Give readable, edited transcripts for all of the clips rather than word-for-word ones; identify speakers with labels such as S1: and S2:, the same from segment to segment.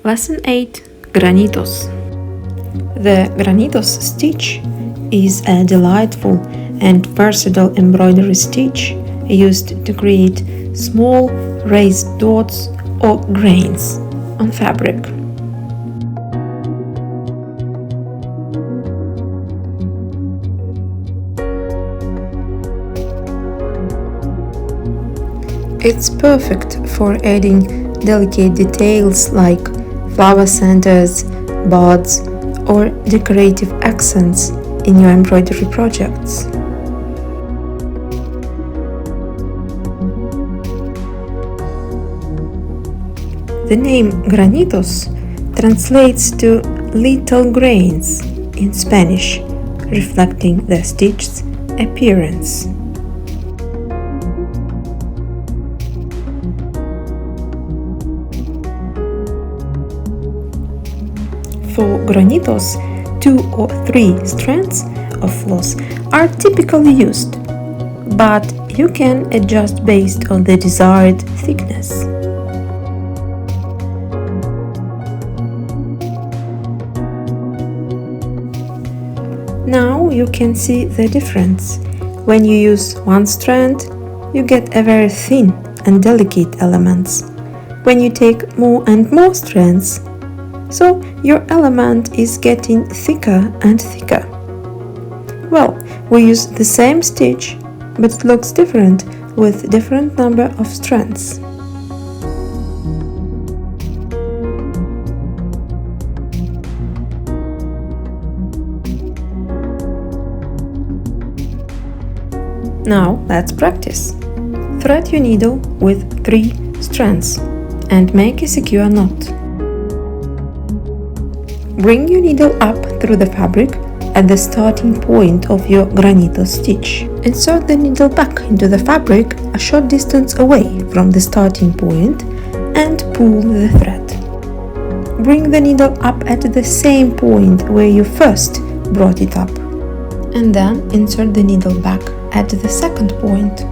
S1: Lesson 8. Granitos. The Granitos stitch is a delightful and versatile embroidery stitch used to create small raised dots or grains on fabric. It's perfect for adding delicate details like flower centers, buds, or decorative accents in your embroidery projects. The name Granitos translates to little grains in Spanish, reflecting the stitch's appearance. For granitos, 2 or 3 strands of floss are typically used, but you can adjust based on the desired thickness. Now you can see the difference. When you use one strand, you get a very thin and delicate elements. When you take more and more strands, so your element is getting thicker and thicker. Well, we use the same stitch, but it looks different with different number of strands. Now let's practice. Thread your needle with 3 strands and make a secure knot. Bring your needle up through the fabric at the starting point of your granito stitch. Insert the needle back into the fabric a short distance away from the starting point and pull the thread. Bring the needle up at the same point where you first brought it up, and then insert the needle back at the second point.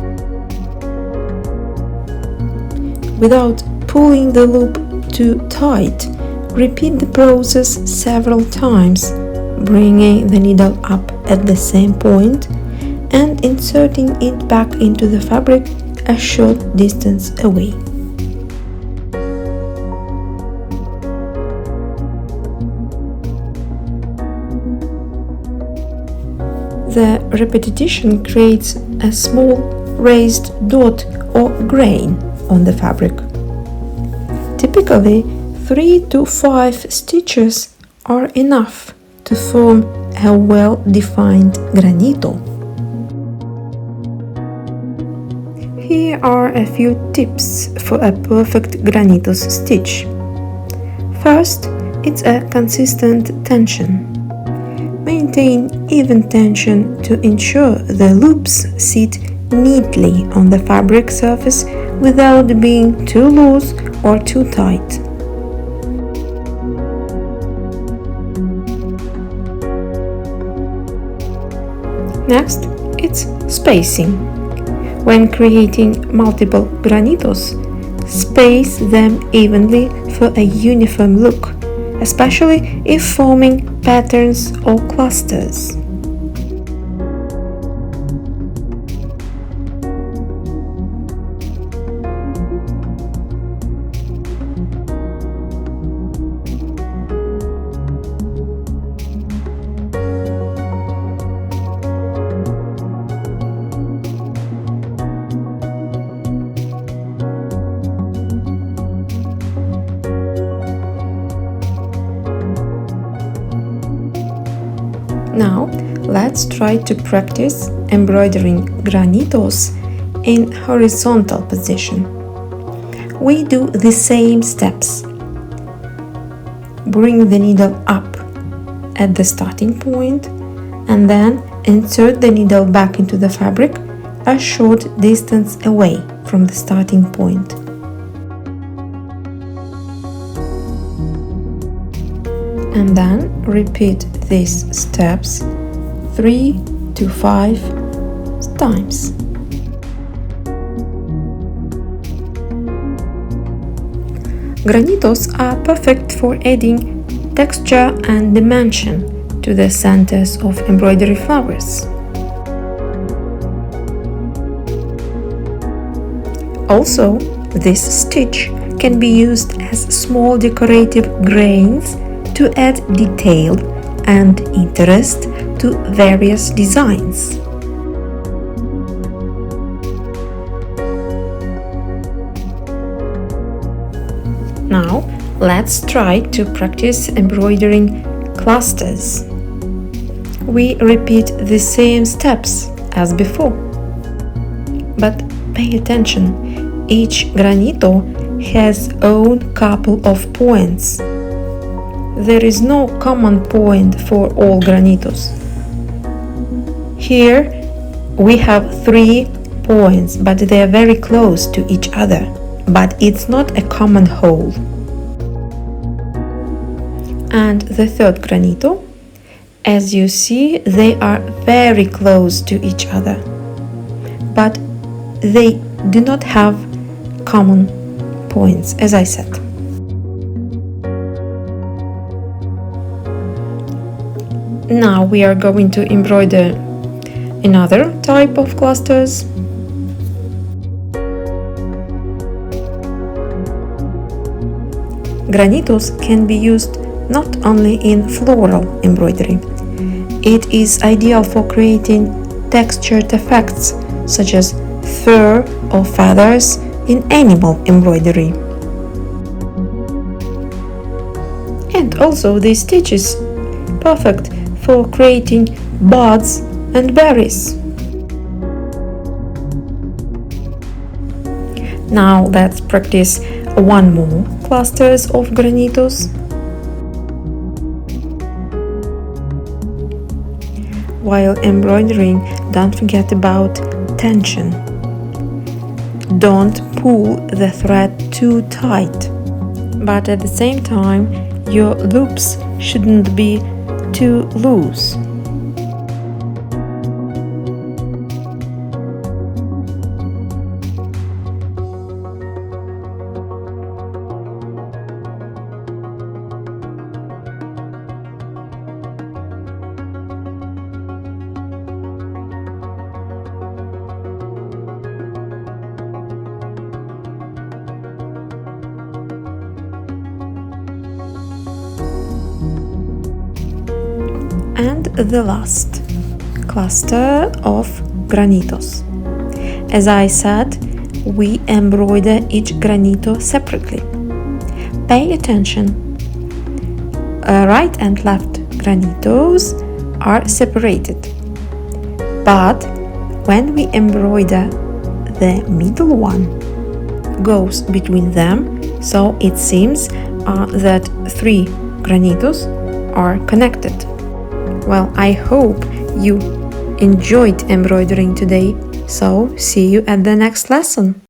S1: Without pulling the loop too tight, repeat the process several times, bringing the needle up at the same point and inserting it back into the fabric a short distance away. The repetition creates a small raised dot or grain on the fabric. Typically, 3 to 5 stitches are enough to form a well-defined granito. Here are a few tips for a perfect granitos stitch. First, it's a consistent tension. Maintain even tension to ensure the loops sit neatly on the fabric surface without being too loose or too tight. Next, it's spacing. When creating multiple granitos, space them evenly for a uniform look, especially if forming patterns or clusters. Now, let's try to practice embroidering granitos in horizontal position. We do the same steps. Bring the needle up at the starting point and then insert the needle back into the fabric a short distance away from the starting point. And then repeat these steps 3 to 5 times. Granitos are perfect for adding texture and dimension to the centers of embroidery flowers. Also, this stitch can be used as small decorative grains to add detail and interest to various designs. Now, let's try to practice embroidering clusters. We repeat the same steps as before. But pay attention, each granito has own couple of points. There is no common point for all granitos. Here we have 3 points, but they are very close to each other. But it's not a common whole. And the third granito, as you see, they are very close to each other, but they do not have common points, as I said. Now we are going to embroider another type of clusters. Granitos can be used not only in floral embroidery. It is ideal for creating textured effects such as fur or feathers in animal embroidery. And also this stitch is perfect for creating buds and berries. Now let's practice one more clusters of granitos. While embroidering, don't forget about tension. Don't pull the thread too tight, but at the same time your loops shouldn't be too loose. And the last cluster of granitos. As I said, we embroider each granito separately. Pay attention. Right and left granitos are separated, but when we embroider, the middle one goes between them, so it seems that 3 granitos are connected. Well, I hope you enjoyed embroidering today, so see you at the next lesson.